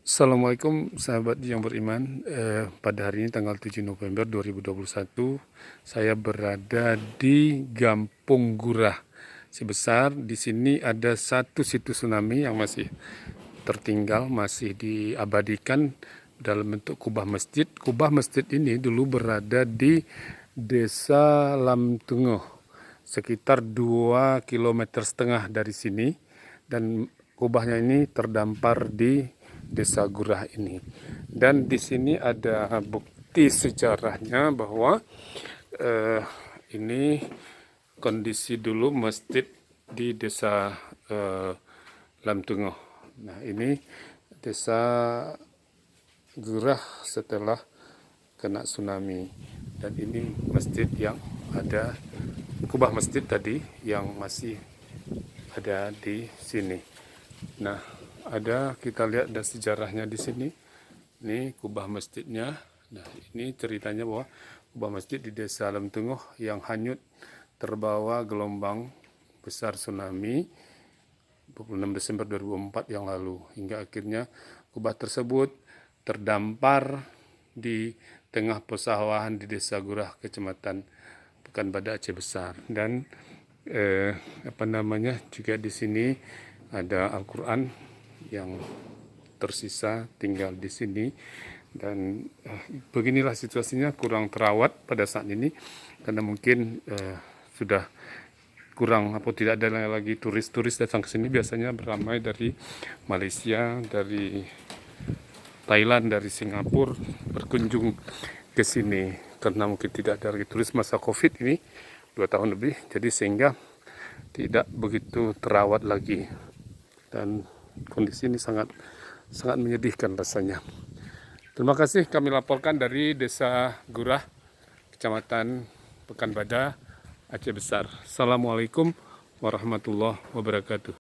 Assalamualaikum sahabat yang beriman. Pada hari ini tanggal 7 November 2021, saya berada di Gampung Gurah Sebesar. Di sini ada satu situs tsunami yang masih tertinggal, masih diabadikan dalam bentuk kubah masjid. Kubah masjid ini dulu berada di Desa Lamtungoh, sekitar 2,5 km dari sini, dan kubahnya ini terdampar di Desa Gurah ini. Dan di sini ada bukti sejarahnya bahwa ini kondisi dulu masjid di Desa Lamtungoh. Nah, ini Desa Gurah setelah kena tsunami, dan ini masjid yang ada, kubah masjid tadi yang masih ada di sini. Nah, kita lihat ada sejarahnya di sini. Ini kubah masjidnya. Nah, ini ceritanya bahwa kubah masjid di Desa Lamtungoh yang hanyut terbawa gelombang besar tsunami 26 Desember 2004 yang lalu, hingga akhirnya kubah tersebut terdampar di tengah persawahan di Desa Gurah, Kecamatan Pekanbadak, Aceh Besar. Dan juga di sini ada Al-Quran yang tersisa tinggal di sini. Dan beginilah situasinya, kurang terawat pada saat ini karena mungkin sudah kurang atau tidak ada lagi turis-turis datang ke sini. Biasanya beramai dari Malaysia, dari Thailand, dari Singapura berkunjung ke sini karena mungkin tidak ada lagi turis masa Covid ini 2 tahun lebih, jadi sehingga tidak begitu terawat lagi, dan kondisi ini sangat menyedihkan rasanya. Terima kasih, kami laporkan dari Desa Gurah, Kecamatan Pekanbadak, Aceh Besar. Assalamualaikum warahmatullahi wabarakatuh.